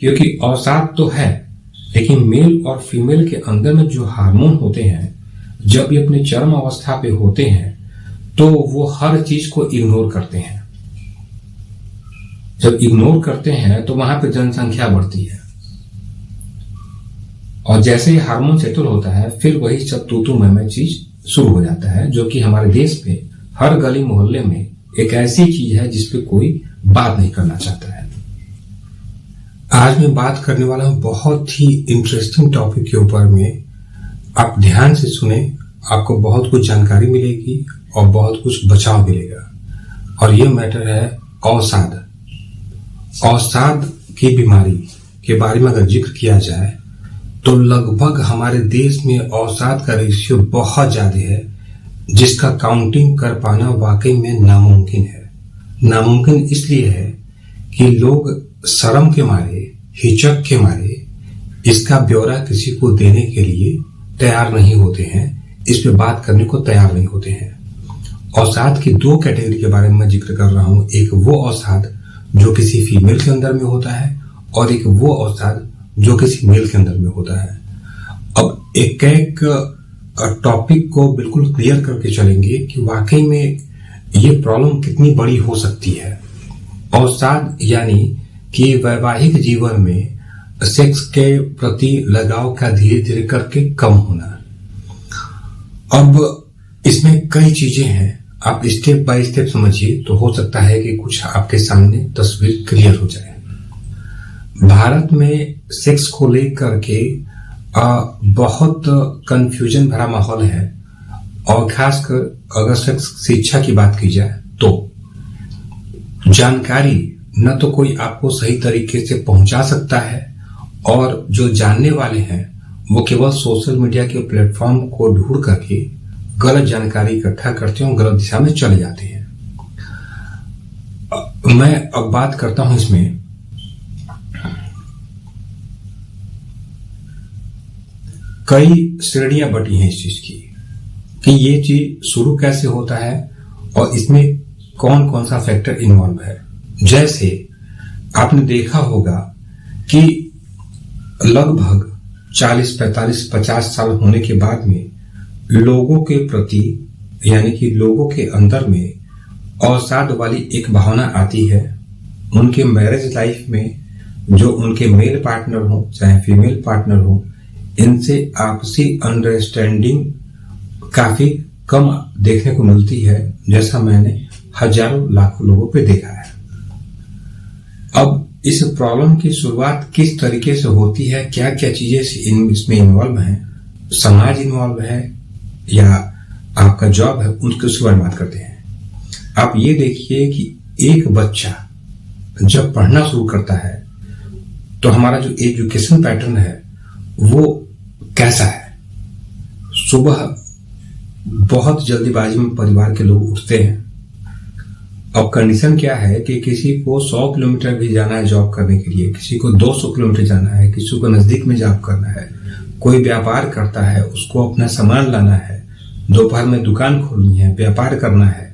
क्योंकि अवसाद तो है, लेकिन मेल और फीमेल के अंदर में जो हार्मोन होते हैं, जब ये अपने चरम अवस्था पे होते हैं तो वो हर चीज को इग्नोर करते हैं। जब इग्नोर करते हैं तो वहां पे जनसंख्या बढ़ती है, और जैसे ही हार्मोन सेटल होता है फिर वही सब तू मैं चीज शुरू हो जाता है, जो कि हमारे देश में हर गली मोहल्ले में एक ऐसी चीज है जिसपे कोई बात नहीं करना चाहता है। आज मैं बात करने वाला हूं बहुत ही इंटरेस्टिंग टॉपिक के ऊपर में। आप ध्यान से सुने, आपको बहुत कुछ जानकारी मिलेगी और बहुत कुछ बचाव मिलेगा। और यह मैटर है अवसाद। अवसाद की बीमारी के बारे में अगर जिक्र किया जाए तो लगभग हमारे देश में अवसाद का रेशियो बहुत ज्यादा है, जिसका काउंटिंग कर पाना वाकई में नामुमकिन है। नामुमकिन इसलिए है कि लोग शर्म के मारे, हिचक के मारे इसका ब्यौरा किसी को देने के लिए तैयार नहीं होते हैं, इस पे बात करने को तैयार नहीं होते हैं। अवसाद की दो कैटेगरी के बारे में मैं जिक्र कर रहा हूं। एक वो अवसाद जो किसी फीमेल के अंदर में होता है, और एक वो अवसाद जो किसी मेल के अंदर में होता है। अब एक एक टॉपिक को बिल्कुल क्लियर करके चलेंगे कि वाकई में ये प्रॉब्लम कितनी बड़ी हो सकती है। अवसाद यानी कि वैवाहिक जीवन में सेक्स के प्रति लगाव का धीरे धीरे करके कम होना। अब इसमें कई चीजें हैं, आप स्टेप बाय स्टेप समझिए तो हो सकता है कि कुछ आपके सामने तस्वीर क्लियर हो जाए। भारत में सेक्स को लेकर के बहुत कंफ्यूजन भरा माहौल है, और खासकर अगर सेक्स शिक्षा की बात की जाए तो जानकारी न तो कोई आपको सही तरीके से पहुंचा सकता है, और जो जानने वाले हैं वो केवल सोशल मीडिया के प्लेटफॉर्म को ढूंढ करके गलत जानकारी इकट्ठा करते हैं और गलत दिशा में चले जाते हैं। मैं अब बात करता हूं इसमें कई श्रेणियां बटी हैं इस चीज की कि ये चीज शुरू कैसे होता है और इसमें कौन कौन सा फैक्टर इन्वॉल्व है। जैसे आपने देखा होगा कि लगभग 40, 45, 50 साल होने के बाद में लोगों के प्रति, यानी कि लोगों के अंदर में अवसाद वाली एक भावना आती है। उनके मैरिज लाइफ में जो उनके मेल पार्टनर हो चाहे फीमेल पार्टनर हो, इनसे आपसी अंडरस्टैंडिंग काफी कम देखने को मिलती है, जैसा मैंने हजारों लाखों लोगों पे देखा है। अब इस प्रॉब्लम की शुरुआत किस तरीके से होती है, क्या क्या चीजें इसमें इन्वॉल्व हैं, समाज इन्वॉल्व है या आपका जॉब है, उसके बारे में बात करते हैं। आप ये देखिए कि एक बच्चा जब पढ़ना शुरू करता है तो हमारा जो एजुकेशन पैटर्न है वो कैसा है। सुबह बहुत जल्दीबाजी में परिवार के लोग उठते हैं। अब कंडीशन क्या है कि किसी को 100 किलोमीटर भी जाना है जॉब करने के लिए, किसी को 200 किलोमीटर जाना है, किसी को नजदीक में जॉब करना है, कोई व्यापार करता है उसको अपना सामान लाना है, दोपहर में दुकान खोलनी है, व्यापार करना है,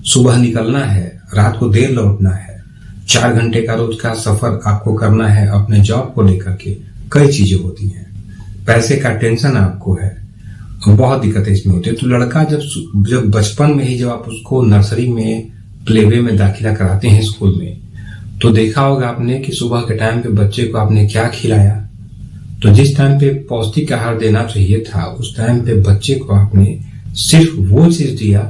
सुबह निकलना है, रात को देर लौटना है, 4 घंटे का रोज का सफर आपको करना है अपने जॉब को लेकर के। कई चीजें होती हैं, पैसे का टेंशन आपको है, बहुत दिक्कतें इसमें होती है। तो लड़का जब बचपन में ही जब आप उसको नर्सरी में, प्लेवे में दाखिला कराते हैं स्कूल में, तो देखा होगा आपने कि सुबह के टाइम पे बच्चे को आपने क्या खिलाया। तो जिस टाइम पे पौष्टिक आहार देना चाहिए था, उस टाइम पे बच्चे को आपने सिर्फ वो चीज दिया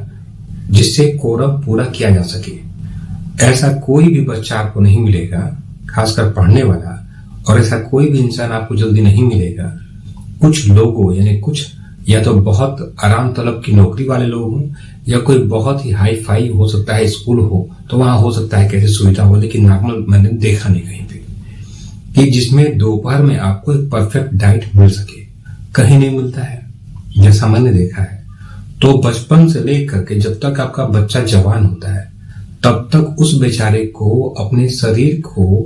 जिससे कोरम पूरा किया जा सके। ऐसा कोई भी बच्चा आपको नहीं मिलेगा, खासकर पढ़ने वाला, और ऐसा कोई भी इंसान आपको जल्दी नहीं मिलेगा। कुछ लोगों, यानी कुछ या तो बहुत आराम तलब की नौकरी वाले लोग हों, या कोई बहुत ही हाई फाई हो सकता है स्कूल हो, तो वहां हो सकता है कैसे सुविधा हो, लेकिन नॉर्मल मैंने देखा नहीं कहीं पे कि जिसमें दोपहर में आपको एक परफेक्ट डाइट मिल सके, कहीं नहीं मिलता है जैसा मैंने देखा है। तो बचपन से लेकर के जब तक आपका बच्चा जवान होता है तब तक उस बेचारे को अपने शरीर को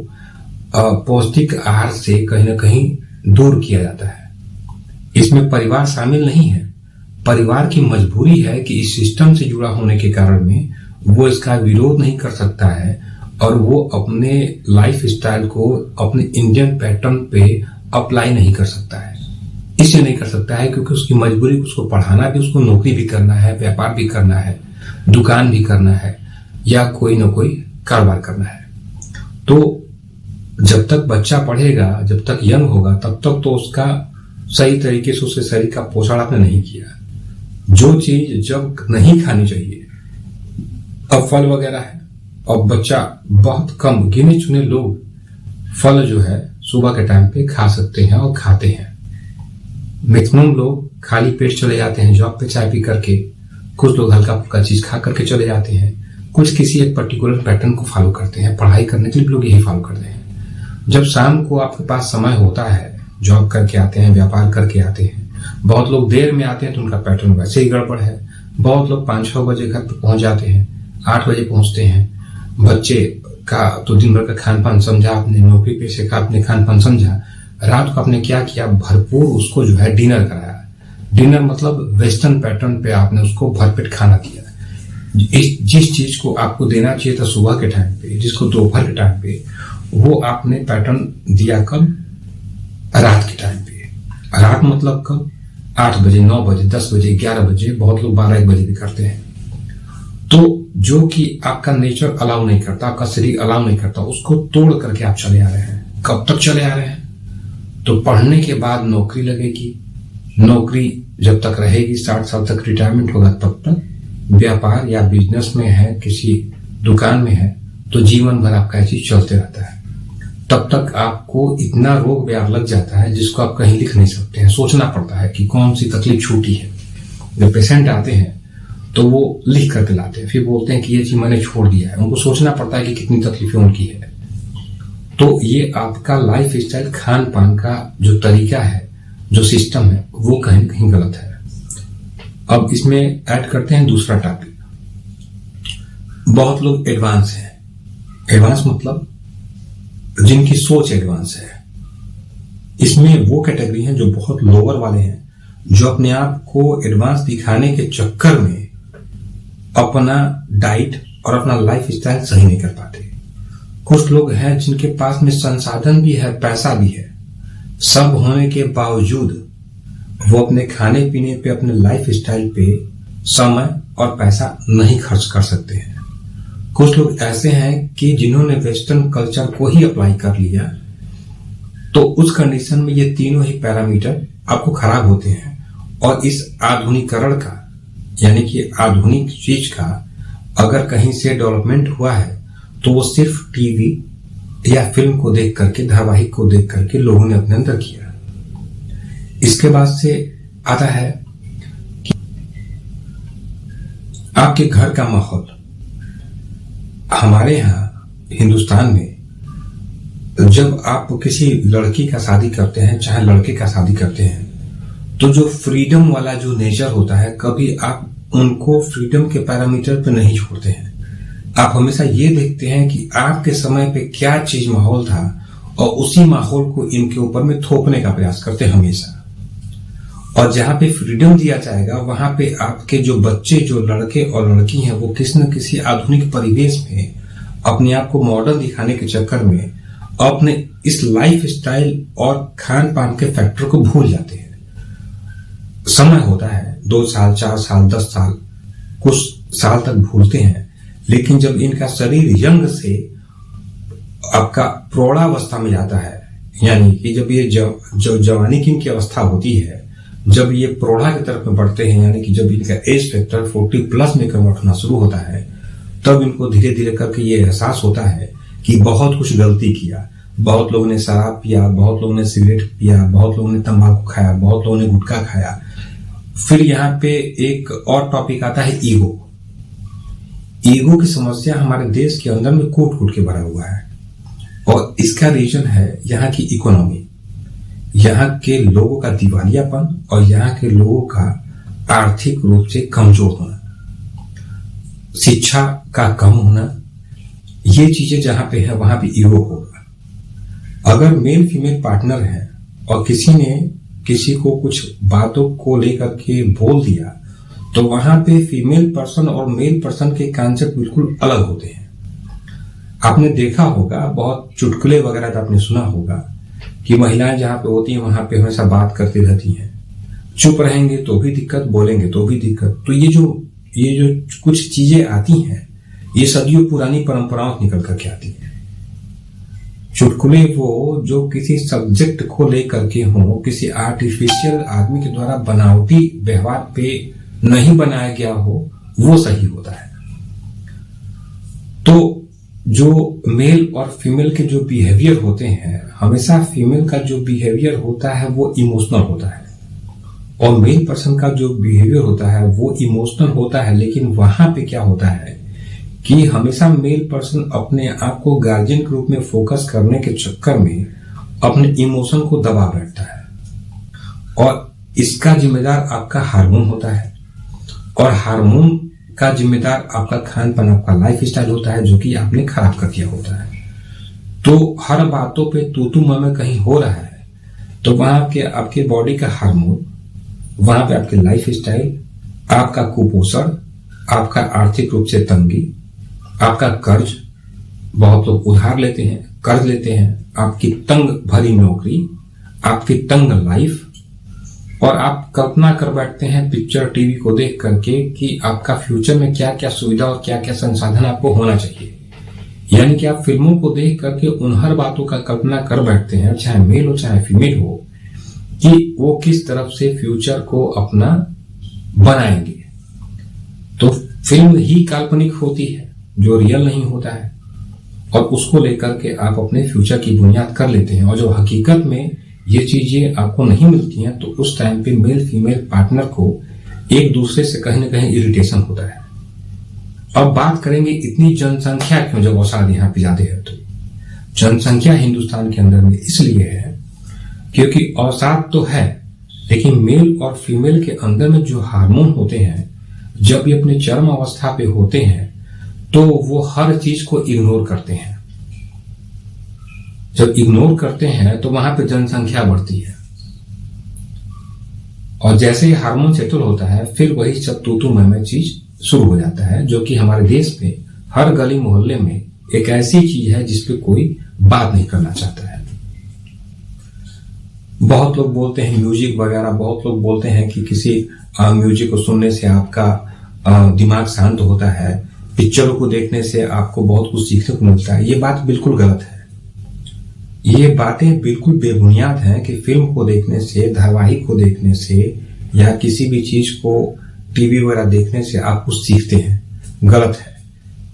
पौष्टिक आहार से कहीं ना कहीं दूर किया जाता है। इसमें परिवार शामिल नहीं है, परिवार की मजबूरी है कि इस सिस्टम से जुड़ा होने के कारण में वो इसका विरोध नहीं कर सकता है और वो अपने लाइफ स्टाइल को अपने इंडियन पैटर्न पे अप्लाई नहीं कर सकता है। इसलिए नहीं कर सकता है क्योंकि उसकी मजबूरी, उसको पढ़ाना भी, उसको नौकरी भी करना है, व्यापार भी करना है, दुकान भी करना है, या कोई ना कोई कारोबार करना है। तो जब तक बच्चा पढ़ेगा, जब तक यंग होगा, तब तक तो उसका सही तरीके से उसके शरीर का पोषण आपने नहीं किया। जो चीज जब नहीं खानी चाहिए, अब फल वगैरह है, और बच्चा बहुत कम गिने चुने लोग फल जो है सुबह के टाइम पे खा सकते हैं और खाते हैं। मैक्सिमम लोग खाली पेट चले जाते हैं जॉब पे चाय पी करके, कुछ लोग हल्का फुल्का चीज खा करके चले जाते हैं, कुछ किसी एक पर्टिकुलर पैटर्न को फॉलो करते हैं। पढ़ाई करने के लिए लोग यही फॉलो करते हैं। जब शाम को आपके पास समय होता है, जॉब करके आते हैं, व्यापार करके आते हैं, बहुत लोग देर में आते हैं तो उनका पैटर्न वैसे ही गड़बड़ है। बहुत लोग 5-6 बजे घर पे पहुंच जाते हैं, 8 बजे पहुंचते हैं। बच्चे का तो दिन भर का खान पान समझा आपने, नौकरी पेशे का आपने खान पान समझा, रात को आपने क्या किया, भरपूर उसको जो है डिनर कराया। डिनर मतलब वेस्टर्न पैटर्न पे आपने उसको भरपेट खाना दिया। जिस चीज को आपको देना चाहिए था सुबह के टाइम पे, जिसको दोपहर के टाइम पे, वो आपने पैटर्न दिया कब? रात के टाइम पे। रात मतलब कब? 8 बजे, 9 बजे, 10 बजे, 11 बजे, बहुत लोग 12-1 बजे भी करते हैं। तो जो कि आपका नेचर अलाउ नहीं करता, आपका शरीर अलाउ नहीं करता, उसको तोड़ करके आप चले आ रहे हैं। कब तक चले आ रहे हैं? तो पढ़ने के बाद नौकरी लगेगी, नौकरी जब तक रहेगी, 60 साल तक रिटायरमेंट होगा, तब तक व्यापार या बिजनेस में है, किसी दुकान में है, तो जीवन भर आपका ऐसी चलते रहता है। तब तक आपको इतना रोग व्याध लग जाता है जिसको आप कहीं लिख नहीं सकते हैं। सोचना पड़ता है कि कौन सी तकलीफ छूटी है। जब पेशेंट आते हैं तो वो लिख करके लाते हैं, फिर बोलते हैं कि ये चीज मैंने छोड़ दिया है। उनको सोचना पड़ता है कि कितनी तकलीफें उनकी है। तो ये आपका लाइफ स्टाइल, खान पान का जो तरीका है, जो सिस्टम है, वो कहीं न कहीं गलत है। अब इसमें ऐड करते हैं दूसरा टॉपिक। बहुत लोग एडवांस हैं। एडवांस मतलब जिनकी सोच एडवांस है। इसमें वो कैटेगरी है जो बहुत लोअर वाले हैं, जो अपने आप को एडवांस दिखाने के चक्कर में अपना डाइट और अपना लाइफ स्टाइल सही नहीं कर पाते। कुछ लोग हैं जिनके पास में संसाधन भी है, पैसा भी है, सब होने के बावजूद वो अपने खाने पीने पे, अपने लाइफ स्टाइल पे समय और पैसा नहीं खर्च कर सकते हैं। कुछ लोग ऐसे हैं कि जिन्होंने वेस्टर्न कल्चर को ही अप्लाई कर लिया, तो उस कंडीशन में ये तीनों ही पैरामीटर आपको खराब होते हैं। और इस आधुनिकरण का, यानी कि आधुनिक चीज का अगर कहीं से डेवलपमेंट हुआ है तो वो सिर्फ टीवी या फिल्म को देख करके, धारावाहिक को देख करके लोगों ने अपने अंदर किया। इसके बाद से आता है कि आपके घर का माहौल। हमारे यहाँ हिंदुस्तान में जब आप किसी लड़की का शादी करते हैं, चाहे लड़के का शादी करते हैं, तो जो फ्रीडम वाला जो नेचर होता है, कभी आप उनको फ्रीडम के पैरामीटर पे नहीं छोड़ते हैं। आप हमेशा ये देखते हैं कि आपके समय पे क्या चीज माहौल था, और उसी माहौल को इनके ऊपर में थोपने का प्रयास करते हैं हमेशा। और जहां पे फ्रीडम दिया जाएगा, वहां पे आपके जो बच्चे, जो लड़के और लड़की हैं, वो किसी न किसी आधुनिक परिवेश में अपने आप को मॉडर्न दिखाने के चक्कर में अपने इस लाइफ स्टाइल और खान पान के फैक्टर को भूल जाते हैं। समय होता है 2 साल, 4 साल, 10 साल, कुछ साल तक भूलते हैं, लेकिन जब इनका शरीर यंग से आपका प्रौढ़ावस्था में जाता है, यानी कि जब ये जवानी की इनकी अवस्था होती है, जब ये प्रौढ़ा की तरफ में बढ़ते हैं, यानी कि जब इनका एज फैक्टर 40+ में कन्वर्ट होना शुरू होता है, तब इनको धीरे धीरे करके ये एहसास होता है कि बहुत कुछ गलती किया। बहुत लोगों ने शराब पिया, बहुत लोगों ने सिगरेट पिया, बहुत लोगों ने तंबाकू खाया, बहुत लोगों ने गुटखा खाया। फिर यहाँ पे एक और टॉपिक आता है ईगो। ईगो की समस्या हमारे देश के अंदर में कूट कूट के भरा हुआ है, और इसका रीजन है यहाँ की इकोनॉमी, यहाँ के लोगों का दिवालियापन और यहाँ के लोगों का आर्थिक रूप से कमजोर होना, शिक्षा का कम होना। ये चीजें जहां पे है वहां पे ईगो होगा। अगर मेल फीमेल पार्टनर है और किसी ने किसी को कुछ बातों को लेकर के बोल दिया, तो वहां पे फीमेल पर्सन और मेल पर्सन के कॉन्सेप्ट बिल्कुल अलग होते हैं। आपने देखा होगा, बहुत चुटकुले वगैरह तो आपने सुना होगा कि महिलाएं जहां पे होती हैं वहां पे हमेशा बात करती रहती हैं, चुप रहेंगे तो भी दिक्कत, बोलेंगे तो भी दिक्कत। तो ये जो कुछ चीजें आती हैं, ये सदियों पुरानी परंपराओं से निकल करके आती हैं। चुटकुले वो जो किसी सब्जेक्ट को लेकर के हो, किसी आर्टिफिशियल आदमी के द्वारा बनावटी व्यवहार पे नहीं बनाया गया हो, वो सही होता है। तो जो मेल और फीमेल के जो बिहेवियर होते हैं, हमेशा फीमेल का जो बिहेवियर होता है वो इमोशनल होता है और मेल पर्सन का जो बिहेवियर होता है वो इमोशनल होता है। लेकिन वहां पे क्या होता है कि हमेशा मेल पर्सन अपने आप को गार्जियन के रूप में फोकस करने के चक्कर में अपने इमोशन को दबा बैठता है और इसका जिम्मेदार आपका हार्मोन होता है और हार्मोन का जिम्मेदार आपका खान पान, आपका लाइफ स्टाइल होता है, जो कि आपने खराब कर दिया होता है। तो हर बातों पे तू मैं कहीं हो रहा है, तो वहां के आपके बॉडी का हार्मोन, वहां पे आपके लाइफ स्टाइल, आपका कुपोषण, आपका आर्थिक रूप से तंगी, आपका कर्ज, बहुत लोग उधार लेते हैं, कर्ज लेते हैं, आपकी तंग भरी नौकरी, आपकी तंग लाइफ, और आप कल्पना कर बैठते हैं पिक्चर टीवी को देख करके कि आपका फ्यूचर में क्या क्या सुविधा और क्या क्या संसाधन आपको होना चाहिए। यानी कि आप फिल्मों को देख करके उन हर बातों का कल्पना कर बैठते हैं, चाहे मेल हो चाहे फीमेल हो, कि वो किस तरफ से फ्यूचर को अपना बनाएंगे। तो फिल्म ही काल्पनिक होती है, जो रियल नहीं होता है, और उसको लेकर के आप अपने फ्यूचर की बुनियाद कर लेते हैं। और जो हकीकत में ये चीजें आपको नहीं मिलती हैं, तो उस टाइम पे मेल फीमेल पार्टनर को एक दूसरे से कहीं ना कहीं इरिटेशन होता है। अब बात करेंगे इतनी जनसंख्या क्यों, जब औसाद यहाँ पे ज्यादा है। तो जनसंख्या हिंदुस्तान के अंदर में इसलिए है क्योंकि औसाद तो है, लेकिन मेल और फीमेल के अंदर में जो हार्मोन होते हैं, जब ये अपने चरम अवस्था पे होते हैं तो वो हर चीज को इग्नोर करते हैं। जब इग्नोर करते हैं तो वहां पे जनसंख्या बढ़ती है, और जैसे ही हार्मोन सेटल होता है, फिर वही सब तू मैं चीज शुरू हो जाता है, जो कि हमारे देश में हर गली मोहल्ले में एक ऐसी चीज है जिसपे कोई बात नहीं करना चाहता है। बहुत लोग बोलते हैं म्यूजिक वगैरह, बहुत लोग बोलते हैं कि किसी म्यूजिक को सुनने से आपका दिमाग शांत होता है, पिक्चरों को देखने से आपको बहुत कुछ सीखने को मिलता है। ये बात बिल्कुल गलत है। ये बातें बिल्कुल बेबुनियाद हैं कि फिल्म को देखने से, धारावाहिक को देखने से, या किसी भी चीज को टीवी वगैरह देखने से आप कुछ सीखते हैं, गलत है।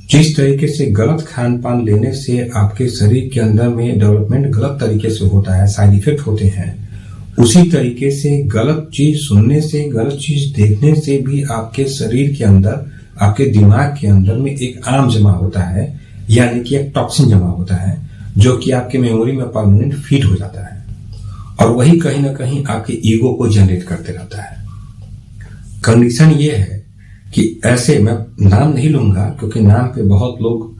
जिस तरीके से गलत खान पान लेने से आपके शरीर के अंदर में डेवलपमेंट गलत तरीके से होता है, साइड इफेक्ट होते हैं, उसी तरीके से गलत चीज सुनने से, गलत चीज देखने से भी आपके शरीर के अंदर, आपके दिमाग के अंदर में एक आम जमा होता है, यानी कि एक टॉक्सिन जमा होता है, जो कि आपके मेमोरी में परमानेंट फिट हो जाता है, और वही कहीं ना कहीं आपके ईगो को जनरेट करते रहता है। कंडीशन ये है कि ऐसे, मैं नाम नहीं लूंगा क्योंकि नाम पे बहुत लोग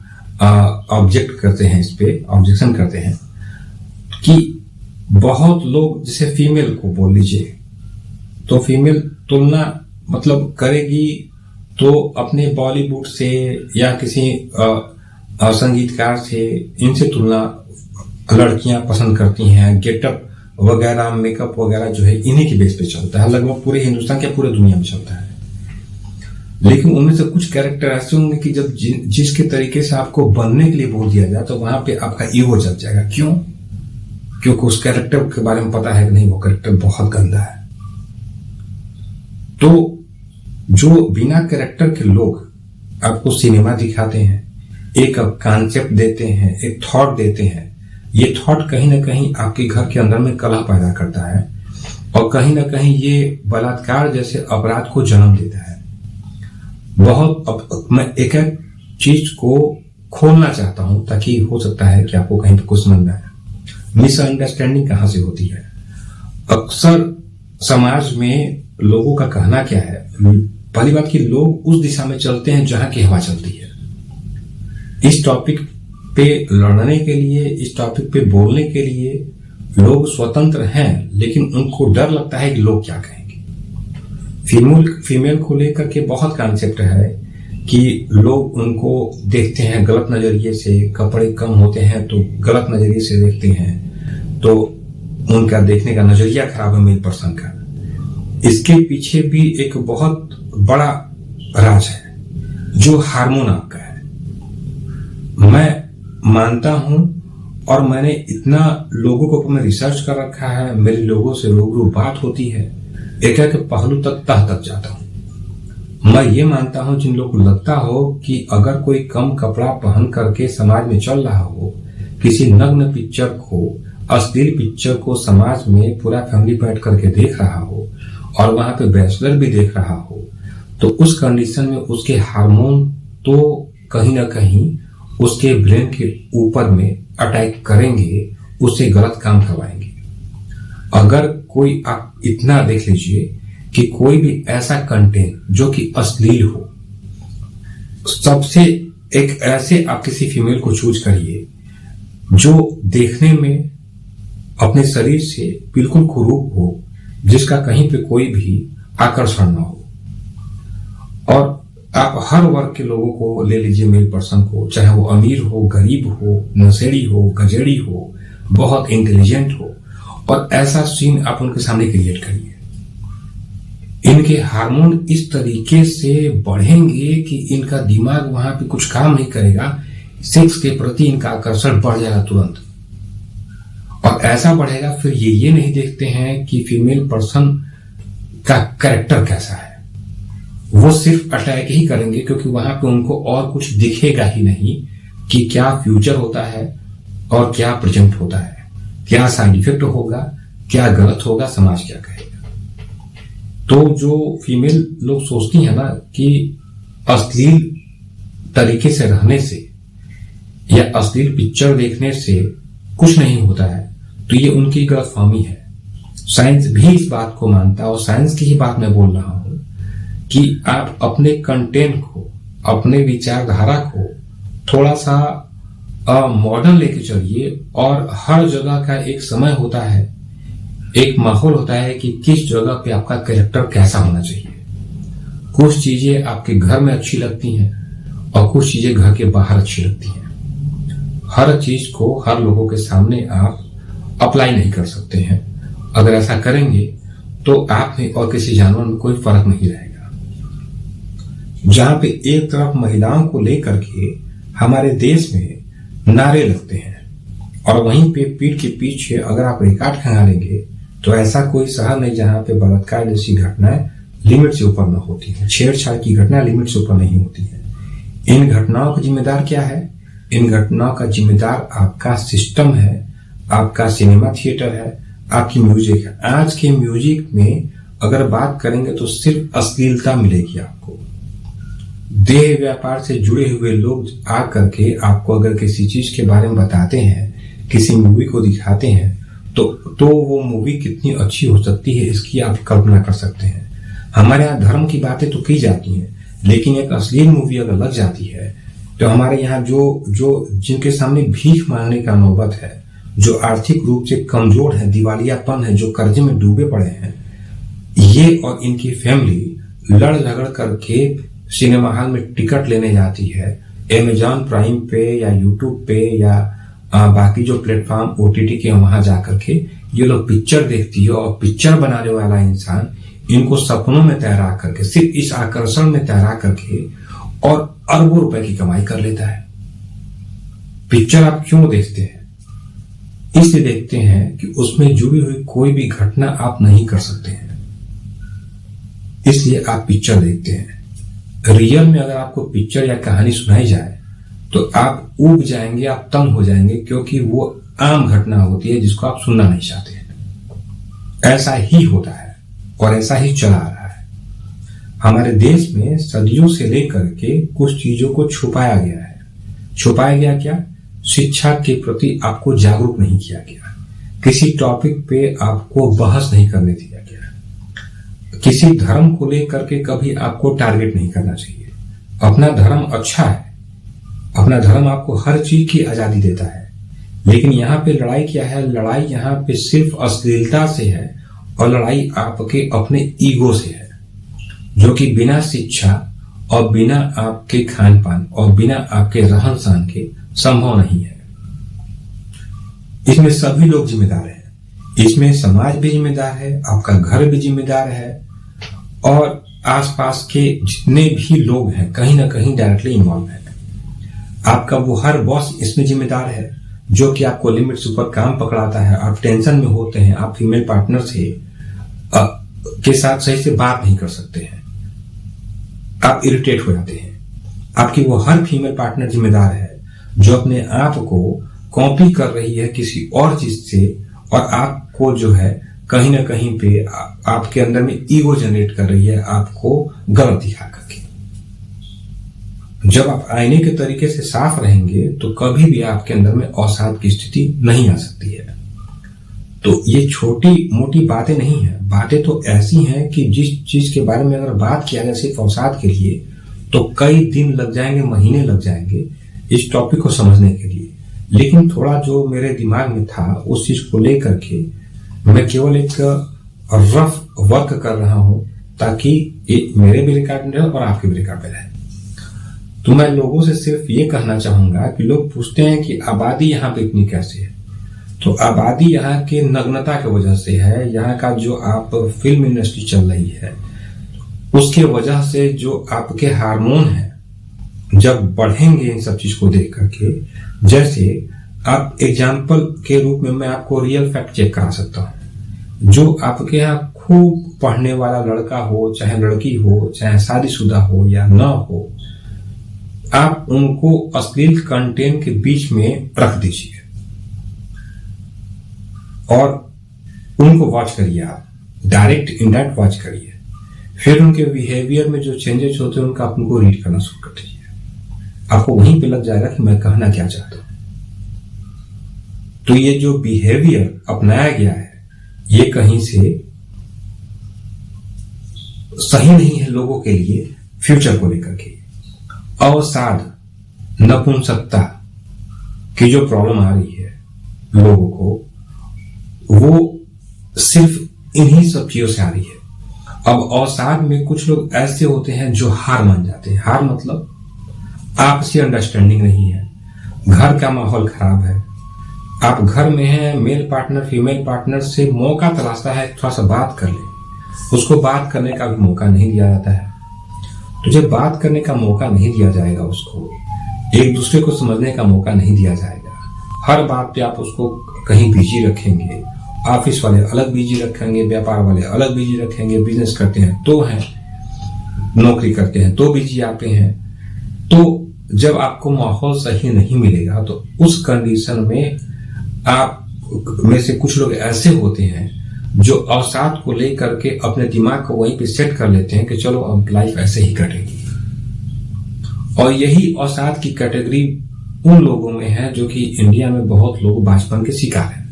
ऑब्जेक्ट करते हैं, इस पे ऑब्जेक्शन करते हैं, कि बहुत लोग जैसे फीमेल को बोल लीजिए, तो फीमेल तुलना मतलब करेगी तो अपने बॉलीवुड से या किसी संगीतकार से, इनसे तुलना लड़कियां पसंद करती हैं। गेटअप वगैरह, मेकअप वगैरह जो है इन्हीं के बेस पे चलता है, लगभग पूरे हिंदुस्तान के पूरे दुनिया में चलता है। लेकिन उनमें से कुछ कैरेक्टर ऐसे होंगे कि जब जिसके तरीके से आपको बनने के लिए बोल दिया जाए, तो वहां पे आपका ईगो जल जाएगा। क्यों? क्योंकि उस कैरेक्टर के बारे में पता है कि नहीं, वो कैरेक्टर बहुत गंदा है। तो जो बिना कैरेक्टर के लोग आपको सिनेमा दिखाते हैं, एक कॉन्सेप्ट देते हैं, एक थॉट देते हैं, ये थॉट कहीं ना कहीं आपके घर के अंदर में कलह पैदा करता है, और कहीं ना कहीं ये बलात्कार जैसे अपराध को जन्म देता है। मैं एक एक चीज को खोलना चाहता हूं ताकि हो सकता है कि आपको कहीं पे कुछ समझ में आए। मिसअंडरस्टैंडिंग कहां से होती है? अक्सर समाज में लोगों का कहना क्या है? पहली बात कि लोग उस दिशा में चलते हैं जहां की हवा चलती है। इस टॉपिक पे लड़ने के लिए, इस टॉपिक पे बोलने के लिए लोग स्वतंत्र हैं, लेकिन उनको डर लगता है कि लोग क्या कहेंगे। फीमेल को लेकर के बहुत कॉन्सेप्ट है कि लोग उनको देखते हैं गलत नजरिए से, कपड़े कम होते हैं तो गलत नजरिए से देखते हैं, तो उनका देखने का नजरिया खराब है मेल पर्सन का। इसके पीछे भी एक बहुत बड़ा राज है जो हार्मोन आपका है। मैं मानता हूं और मैंने इतना लोगों को मैं रिसर्च कर रखा है, मेरे लोगों से रूबरू बात होती है, एक एक पहलू तक तह तक जाता हूं। मैं ये मानता हूं जिन लोगों को लगता हो कि अगर कोई कम कपड़ा पहन करके समाज में चल रहा हो, किसी नग्न पिक्चर को, अश्लील पिक्चर को समाज में पूरा फैमिली बैठ करके देख रहा हो और वहां पे बैचलर भी देख रहा हो, तो उस कंडीशन में उसके हार्मोन तो कहीं ना कहीं उसके ब्रेन के ऊपर में अटैक करेंगे, उससे गलत काम करवाएंगे। अगर कोई, आप इतना देख लीजिए कि कोई भी ऐसा कंटेंट जो कि अश्लील हो, सबसे एक ऐसे आप किसी फीमेल को चूज करिए जो देखने में अपने शरीर से बिल्कुल कुरूप हो, जिसका कहीं पे कोई भी आकर्षण न हो। और आप हर वर्ग के लोगों को ले लीजिए, मेल पर्सन को, चाहे वो अमीर हो, गरीब हो, नशेड़ी हो, गजेड़ी हो, बहुत इंटेलिजेंट हो, और ऐसा सीन आप उनके सामने क्रिएट करिए। इनके हार्मोन इस तरीके से बढ़ेंगे कि इनका दिमाग वहां पे कुछ काम नहीं करेगा, सेक्स के प्रति इनका आकर्षण बढ़ जाएगा तुरंत। और ऐसा बढ़ेगा, फिर ये नहीं देखते हैं कि फीमेल पर्सन का कैरेक्टर कैसा है, वो सिर्फ अटैक ही करेंगे, क्योंकि वहां पे उनको और कुछ दिखेगा ही नहीं कि क्या फ्यूचर होता है और क्या प्रेजेंट होता है, क्या साइड इफेक्ट होगा, क्या गलत होगा, समाज क्या कहेगा। तो जो फीमेल लोग सोचती है ना कि अश्लील तरीके से रहने से या अश्लील पिक्चर देखने से कुछ नहीं होता है, तो ये उनकी गलतफहमी है। साइंस भी इस बात को मानता है, और साइंस की ही बात मैं बोल रहा हूं कि आप अपने कंटेंट को, अपने विचारधारा को थोड़ा सा मॉडर्न लेके चलिए। और हर जगह का एक समय होता है, एक माहौल होता है कि किस जगह पे आपका कैरेक्टर कैसा होना चाहिए। कुछ चीजें आपके घर में अच्छी लगती हैं और कुछ चीजें घर के बाहर अच्छी लगती हैं। हर चीज को हर लोगों के सामने आप अप्लाई नहीं कर सकते हैं। अगर ऐसा करेंगे तो आप में और किसी जानवर में कोई फर्क नहीं रहेगा। जहां पे एक तरफ महिलाओं को लेकर के हमारे देश में नारे लगते हैं, और वहीं पे पीठ के पीछे अगर आप रिकॉर्ड खंगालेंगे तो ऐसा कोई शहर नहीं जहां पे बलात्कार जैसी घटनाएं लिमिट से ऊपर न होती है, छेड़छाड़ की घटना लिमिट से ऊपर नहीं होती है। इन घटनाओं का जिम्मेदार क्या है? इन घटनाओं का जिम्मेदार आपका सिस्टम है, आपका सिनेमा थिएटर है, आपकी म्यूजिक है। आज के म्यूजिक में अगर बात करेंगे तो सिर्फ अश्लीलता मिलेगी आपको। देह व्यापार से जुड़े हुए लोग आकर के आपको अगर किसी चीज के बारे में बताते हैं, किसी मूवी को दिखाते हैं, तो वो मूवी कितनी अच्छी हो सकती है इसकी आप कल्पना कर सकते हैं। हमारे यहाँ धर्म की बातें तो की जाती हैं, लेकिन एक अश्लील मूवी अगर लग जाती है तो हमारे यहाँ जो जिनके सामने भीख मांगने का नौबत है, जो आर्थिक रूप से कमजोर है, दिवालियापन है, जो कर्जे में डूबे पड़े हैं, ये और इनकी फैमिली लड़ झगड़ करके सिनेमा हॉल में टिकट लेने जाती है, अमेजॉन प्राइम पे या यूट्यूब पे या बाकी जो प्लेटफॉर्म ओटीटी के वहां जाकर के ये लोग पिक्चर देखती है। और पिक्चर बनाने वाला इंसान इनको सपनों में तैरा करके, सिर्फ इस आकर्षण में तैरा करके और अरबों रुपए की कमाई कर लेता है। पिक्चर आप क्यों देखते हैं? इसलिए देखते हैं कि उसमें जुड़ी हुई कोई भी घटना आप नहीं कर सकते हैं, इसलिए आप पिक्चर देखते हैं। रियल में अगर आपको पिक्चर या कहानी सुनाई जाए तो आप ऊब जाएंगे, आप तंग हो जाएंगे, क्योंकि वो आम घटना होती है जिसको आप सुनना नहीं चाहते हैं। ऐसा ही होता है और ऐसा ही चला आ रहा है। हमारे देश में सदियों से लेकर के कुछ चीजों को छुपाया गया है। छुपाया गया क्या? शिक्षा के प्रति आपको जागरूक नहीं किया गया, किसी टॉपिक पे आपको बहस नहीं करने दिया गया, किसी धर्म को लेकर के कभी आपको टारगेट नहीं करना चाहिए। अपना धर्म अच्छा है, अपना धर्म आपको हर चीज की आजादी देता है, लेकिन यहाँ पे लड़ाई क्या है? लड़ाई यहाँ पे सिर्फ अश्लीलता से है, और लड़ाई आपके अपने ईगो से है, जो कि बिना शिक्षा और बिना आपके खान पान और बिना आपके रहन सहन के संभव नहीं है। इसमें सभी लोग जिम्मेदार हैं। इसमें समाज भी जिम्मेदार है, आपका घर भी जिम्मेदार है, और आसपास के जितने भी लोग हैं कहीं ना कहीं डायरेक्टली इन्वॉल्व है। आपका वो हर बॉस इसमें जिम्मेदार है जो कि आपको लिमिट से ऊपर काम पकड़ाता है, आप टेंशन में होते हैं, आप फीमेल पार्टनर से के साथ सही से बात नहीं कर सकते हैं, आप इरिटेट हो जाते हैं। आपकी वो हर फीमेल पार्टनर जिम्मेदार है जो अपने आप को कॉपी कर रही है किसी और चीज से, और आपको जो है कहीं ना कहीं पे आपके अंदर में ईगो जनरेट कर रही है, आपको गलत दिखा करके। जब आप आईने के तरीके से साफ रहेंगे तो कभी भी आपके अंदर में अवसाद की स्थिति नहीं आ सकती है। तो ये छोटी मोटी बातें नहीं है, बातें तो ऐसी हैं कि जिस चीज के बारे में अगर बात किया जाए सिर्फ अवसाद के लिए तो कई दिन लग जाएंगे, महीने लग जाएंगे इस टॉपिक को समझने के लिए। लेकिन थोड़ा जो मेरे दिमाग में था उस चीज को लेकर के मैं केवल एक रफ वर्क कर रहा हूं ताकि मेरे भी रिकॉर्ड में रहे और आपके भी रिकॉर्ड में रहे। तो मैं लोगों से सिर्फ ये कहना चाहूंगा कि लोग पूछते हैं कि आबादी यहाँ पे इतनी कैसे है। तो आबादी यहाँ के नग्नता की वजह से है। यहाँ का जो आप फिल्म इंडस्ट्री चल रही है उसके वजह से जो आपके हार्मोन है जब बढ़ेंगे इन सब चीज को देख करके, जैसे आप एग्जाम्पल के रूप में मैं आपको रियल फैक्ट चेक करा सकता हूँ। जो आपके यहाँ खूब पढ़ने वाला लड़का हो चाहे लड़की हो, चाहे शादीशुदा हो या न हो, आप उनको अश्लील कंटेंट के बीच में रख दीजिए और उनको वॉच करिए। आप डायरेक्ट इनडायरेक्ट वॉच करिए, फिर उनके बिहेवियर में जो चेंजेस होते हैं उनका आप उनको रीड करना शुरू कर दीजिए। आपको वहीं पे लग जाएगा कि मैं कहना क्या चाहता हूं। तो ये जो बिहेवियर अपनाया गया है ये कहीं से सही नहीं है लोगों के लिए फ्यूचर को लेकर के। अवसाद, नपुंसकता की जो प्रॉब्लम आ रही है लोगों को, वो सिर्फ इन्हीं सब चीजों से आ रही है। अब अवसाद में कुछ लोग ऐसे होते हैं जो हार मान जाते हैं। हार मतलब आपसी अंडरस्टैंडिंग नहीं है, घर का माहौल खराब है, आप घर में हैं, मेल पार्टनर फीमेल पार्टनर से मौका तलाशता है थोड़ा सा बात कर ले, उसको बात करने का भी मौका नहीं दिया जाता है। तो जब बात करने का मौका नहीं दिया जाएगा, उसको एक दूसरे को समझने का मौका नहीं दिया जाएगा, हर बात पे आप उसको कहीं बिजी रखेंगे, ऑफिस वाले अलग बिजी रखेंगे, व्यापार वाले अलग बिजी रखेंगे, बिजनेस करते हैं तो हैं, नौकरी करते हैं तो बिजी आते हैं। तो जब आपको माहौल सही नहीं मिलेगा तो उस कंडीशन में आप में से कुछ लोग ऐसे होते हैं जो अवसाद को लेकर के अपने दिमाग को वहीं पे सेट कर लेते हैं कि चलो अब लाइफ ऐसे ही कटेगी। और यही अवसाद की कैटेगरी उन लोगों में है जो कि इंडिया में बहुत लोग बचपन के शिकार हैं।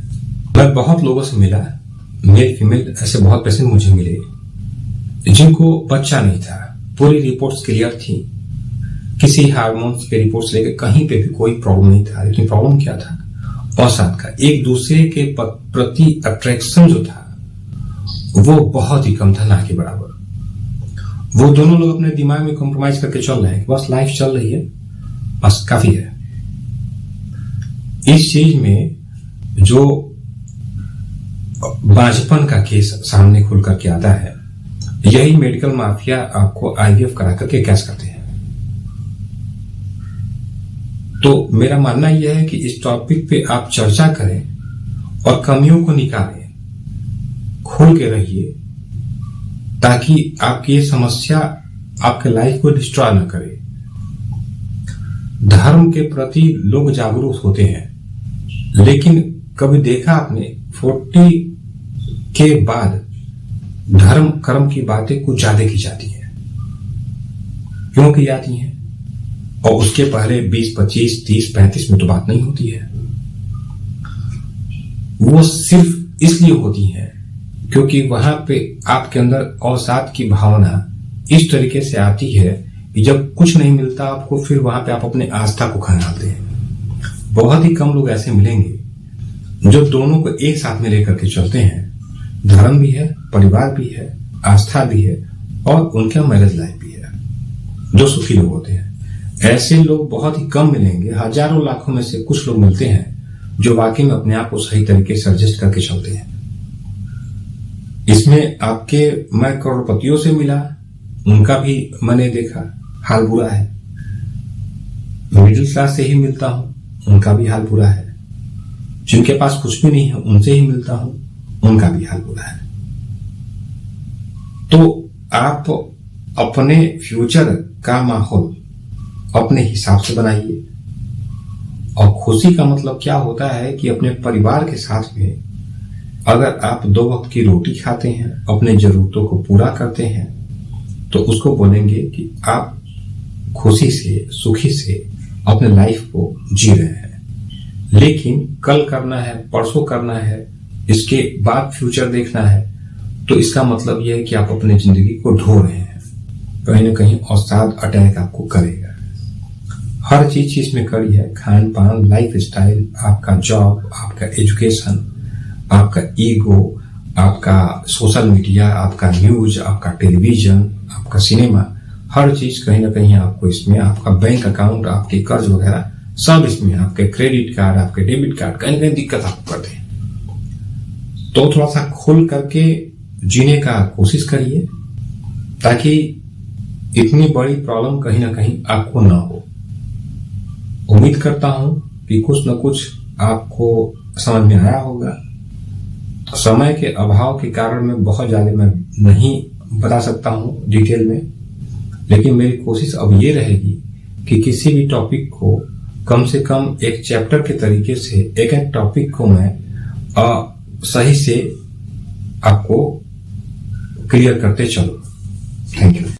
मैं बहुत लोगों से मिला, मेल फीमेल ऐसे बहुत पेशेंट मुझे मिले जिनको बच्चा नहीं था, पूरी रिपोर्ट्स क्लियर थी, किसी हार्मोन्स के रिपोर्ट्स लेके कहीं पे भी कोई प्रॉब्लम नहीं था। लेकिन प्रॉब्लम क्या था? अवसाद का। एक दूसरे के प्रति अट्रैक्शन जो था वो बहुत ही कम था, ना के बराबर। वो दोनों लोग अपने दिमाग में कॉम्प्रोमाइज करके चल रहे हैं, बस लाइफ चल रही है, बस काफी है। इस चीज में जो बांझपन का केस सामने खुल करके आता है, यही मेडिकल माफिया आपको आईवीएफ करा करके कैश करते हैं। तो मेरा मानना यह है कि इस टॉपिक पे आप चर्चा करें और कमियों को निकालें, खुल के रहिए, ताकि आपकी ये समस्या आपके लाइफ को डिस्ट्रॉय न करे। धर्म के प्रति लोग जागरूक होते हैं, लेकिन कभी देखा आपने 40 के बाद धर्म कर्म की बातें कुछ ज्यादा की जाती हैं। क्यों की जाती हैं? और उसके पहले 20, 25, 30, 35 में तो बात नहीं होती है। वो सिर्फ इसलिए होती है क्योंकि वहां पे आपके अंदर अवसाद की भावना इस तरीके से आती है कि जब कुछ नहीं मिलता आपको, फिर वहां पे आप अपने आस्था को खंगालते हैं। बहुत ही कम लोग ऐसे मिलेंगे जो दोनों को एक साथ में लेकर के चलते हैं। धर्म भी है, परिवार भी है, आस्था भी है और उनका मैरिज लाइफ भी है। जो सुखी लोग होते हैं। ऐसे लोग बहुत ही कम मिलेंगे, हजारों लाखों में से कुछ लोग मिलते हैं जो वाकई में अपने आप को सही तरीके से एडजस्ट करके चलते हैं। इसमें आपके, मैं करोड़पतियों से मिला, उनका भी मैंने देखा हाल बुरा है। मिडिल क्लास से ही मिलता हूं, उनका भी हाल बुरा है। जिनके पास कुछ भी नहीं है उनसे ही मिलता हूं, उनका भी हाल बुरा है। तो आप अपने फ्यूचर का माहौल अपने हिसाब से बनाइए। और खुशी का मतलब क्या होता है कि अपने परिवार के साथ में अगर आप 2 वक्त की रोटी खाते हैं, अपने जरूरतों को पूरा करते हैं, तो उसको बोलेंगे कि आप खुशी से, सुखी से अपने लाइफ को जी रहे हैं। लेकिन कल करना है, परसों करना है, इसके बाद फ्यूचर देखना है, तो इसका मतलब यह है कि आप अपनी जिंदगी को ढो रहे हैं। कहीं ना कहीं अवसाद अटैक आपको करेगा। हर चीज इसमें कड़ी है, खान पान, लाइफ स्टाइल, आपका जॉब, आपका एजुकेशन, आपका ईगो, आपका सोशल मीडिया, आपका न्यूज, आपका टेलीविजन, आपका सिनेमा, हर चीज कहीं ना कहीं आपको इसमें, आपका बैंक अकाउंट, आपके कर्ज वगैरह सब इसमें, आपके क्रेडिट कार्ड, आपके डेबिट कार्ड, कहीं ना कहीं दिक्कत आपको करते हैं। तो थोड़ा सा खुल करके जीने का कोशिश करिए ताकि इतनी बड़ी प्रॉब्लम कहीं ना कहीं आपको ना हो। उम्मीद करता हूं कि कुछ न कुछ आपको समझ में आया होगा। समय के अभाव के कारण मैं बहुत ज्यादा मैं नहीं बता सकता हूं डिटेल में, लेकिन मेरी कोशिश अब ये रहेगी कि किसी भी टॉपिक को कम से कम एक चैप्टर के तरीके से एक एक टॉपिक को मैं सही से आपको क्लियर करते चलूं।